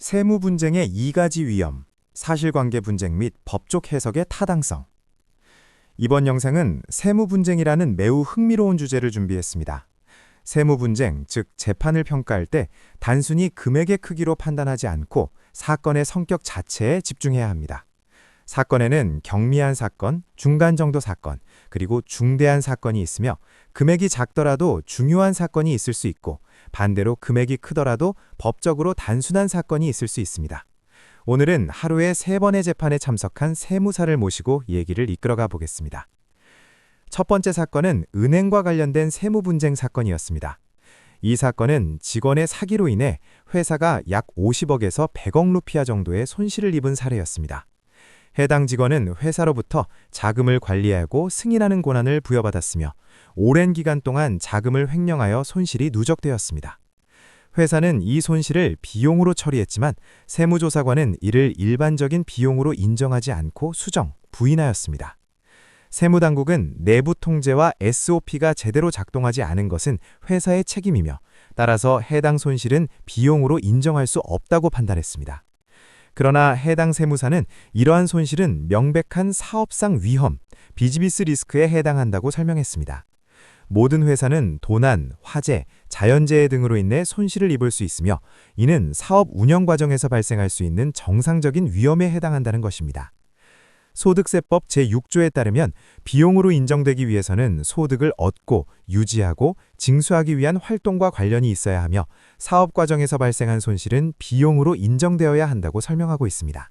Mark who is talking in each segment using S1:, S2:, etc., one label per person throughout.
S1: 세무 분쟁의 2가지 위험, 사실관계 분쟁 및 법적 해석의 타당성. 이번 영상은 세무 분쟁이라는 매우 흥미로운 주제를 준비했습니다. 세무 분쟁, 즉 재판을 평가할 때 단순히 금액의 크기로 판단하지 않고 사건의 성격 자체에 집중해야 합니다. 사건에는 경미한 사건, 중간 정도 사건, 그리고 중대한 사건이 있으며 금액이 작더라도 중요한 사건이 있을 수 있고 반대로 금액이 크더라도 법적으로 단순한 사건이 있을 수 있습니다. 오늘은 하루에 3번의 재판에 참석한 세무사를 모시고 얘기를 이끌어가 보겠습니다. 첫 번째 사건은 은행과 관련된 세무 분쟁 사건이었습니다. 이 사건은 직원의 사기로 인해 회사가 약 50억에서 100억 루피아 정도의 손실을 입은 사례였습니다. 해당 직원은 회사로부터 자금을 관리하고 승인하는 권한을 부여받았으며 오랜 기간 동안 자금을 횡령하여 손실이 누적되었습니다. 회사는 이 손실을 비용으로 처리했지만 세무조사관은 이를 일반적인 비용으로 인정하지 않고 수정, 부인하였습니다. 세무당국은 내부 통제와 SOP가 제대로 작동하지 않은 것은 회사의 책임이며 따라서 해당 손실은 비용으로 인정할 수 없다고 판단했습니다. 그러나 해당 세무사는 이러한 손실은 명백한 사업상 위험, 비즈니스 리스크에 해당한다고 설명했습니다. 모든 회사는 도난, 화재, 자연재해 등으로 인해 손실을 입을 수 있으며 이는 사업 운영 과정에서 발생할 수 있는 정상적인 위험에 해당한다는 것입니다. 소득세법 제6조에 따르면 비용으로 인정되기 위해서는 소득을 얻고 유지하고 징수하기 위한 활동과 관련이 있어야 하며 사업 과정에서 발생한 손실은 비용으로 인정되어야 한다고 설명하고 있습니다.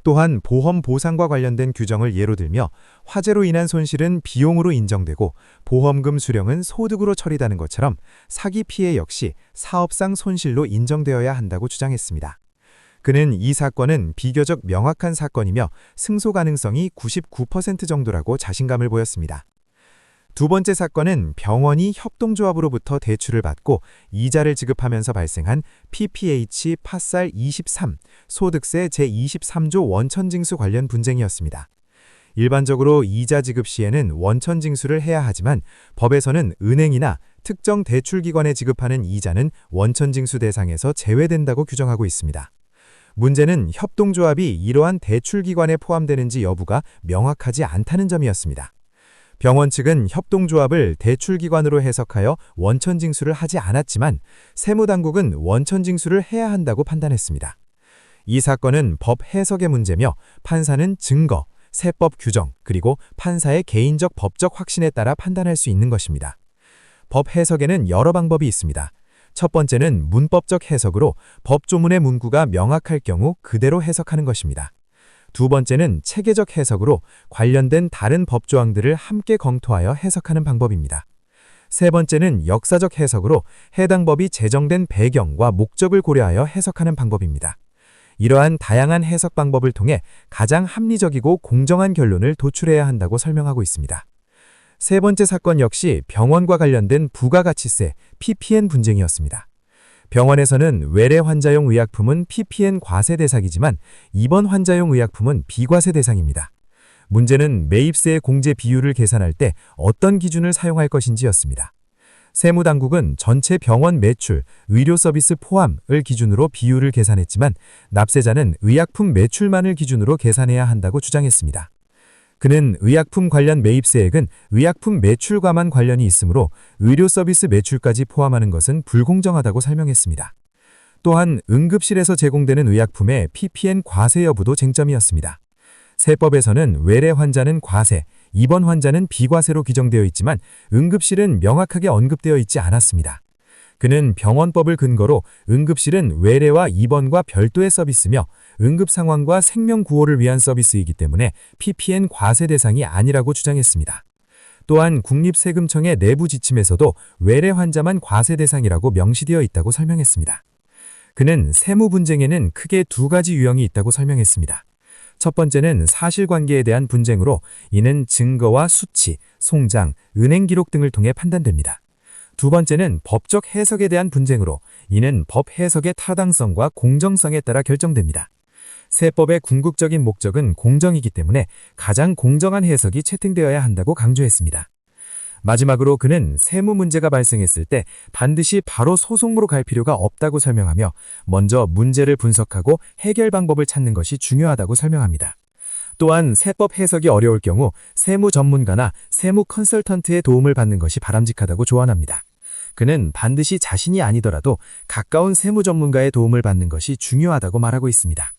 S1: 또한 보험 보상과 관련된 규정을 예로 들며 화재로 인한 손실은 비용으로 인정되고 보험금 수령은 소득으로 처리되는 것처럼 사기 피해 역시 사업상 손실로 인정되어야 한다고 주장했습니다. 그는 이 사건은 비교적 명확한 사건이며 승소 가능성이 99% 정도라고 자신감을 보였습니다. 두 번째 사건은 병원이 협동조합으로부터 대출을 받고 이자를 지급하면서 발생한 PPH 파살 23 소득세 제23조 원천징수 관련 분쟁이었습니다. 일반적으로 이자 지급 시에는 원천징수를 해야 하지만 법에서는 은행이나 특정 대출기관에 지급하는 이자는 원천징수 대상에서 제외된다고 규정하고 있습니다. 문제는 협동조합이 이러한 대출기관에 포함되는지 여부가 명확하지 않다는 점이었습니다. 병원 측은 협동조합을 대출기관으로 해석하여 원천징수를 하지 않았지만 세무당국은 원천징수를 해야 한다고 판단했습니다. 이 사건은 법 해석의 문제며 판사는 증거, 세법 규정, 그리고 판사의 개인적 법적 확신에 따라 판단할 수 있는 것입니다. 법 해석에는 여러 방법이 있습니다. 첫 번째는 문법적 해석으로 법조문의 문구가 명확할 경우 그대로 해석하는 것입니다. 두 번째는 체계적 해석으로 관련된 다른 법조항들을 함께 검토하여 해석하는 방법입니다. 세 번째는 역사적 해석으로 해당 법이 제정된 배경과 목적을 고려하여 해석하는 방법입니다. 이러한 다양한 해석 방법을 통해 가장 합리적이고 공정한 결론을 도출해야 한다고 설명하고 있습니다. 세 번째 사건 역시 병원과 관련된 부가가치세 PPN 분쟁이었습니다. 병원에서는 외래 환자용 의약품은 PPN 과세 대상이지만 입원 환자용 의약품은 비과세 대상입니다. 문제는 매입세의 공제 비율을 계산할 때 어떤 기준을 사용할 것인지였습니다. 세무당국은 전체 병원 매출, 의료 서비스 포함을 기준으로 비율을 계산했지만 납세자는 의약품 매출만을 기준으로 계산해야 한다고 주장했습니다. 그는 의약품 관련 매입세액은 의약품 매출과만 관련이 있으므로 의료 서비스 매출까지 포함하는 것은 불공정하다고 설명했습니다. 또한 응급실에서 제공되는 의약품의 PPN 과세 여부도 쟁점이었습니다. 세법에서는 외래 환자는 과세, 입원 환자는 비과세로 규정되어 있지만 응급실은 명확하게 언급되어 있지 않았습니다. 그는 병원법을 근거로 응급실은 외래와 입원과 별도의 서비스며 응급 상황과 생명 구호를 위한 서비스이기 때문에 PPN 과세 대상이 아니라고 주장했습니다. 또한 국립세금청의 내부 지침에서도 외래 환자만 과세 대상이라고 명시되어 있다고 설명했습니다. 그는 세무 분쟁에는 크게 2가지 유형이 있다고 설명했습니다. 첫 번째는 사실관계에 대한 분쟁으로 이는 증거와 수치, 송장, 은행 기록 등을 통해 판단됩니다. 두 번째는 법적 해석에 대한 분쟁으로 이는 법 해석의 타당성과 공정성에 따라 결정됩니다. 세법의 궁극적인 목적은 공정이기 때문에 가장 공정한 해석이 채택되어야 한다고 강조했습니다.
S2: 마지막으로 그는 세무 문제가 발생했을 때 반드시 바로 소송으로 갈 필요가 없다고 설명하며 먼저 문제를 분석하고 해결 방법을 찾는 것이 중요하다고 설명합니다. 또한 세법 해석이 어려울 경우 세무 전문가나 세무 컨설턴트의 도움을 받는 것이 바람직하다고 조언합니다. 그는 반드시 자신이 아니더라도 가까운 세무 전문가의 도움을 받는 것이 중요하다고 말하고 있습니다.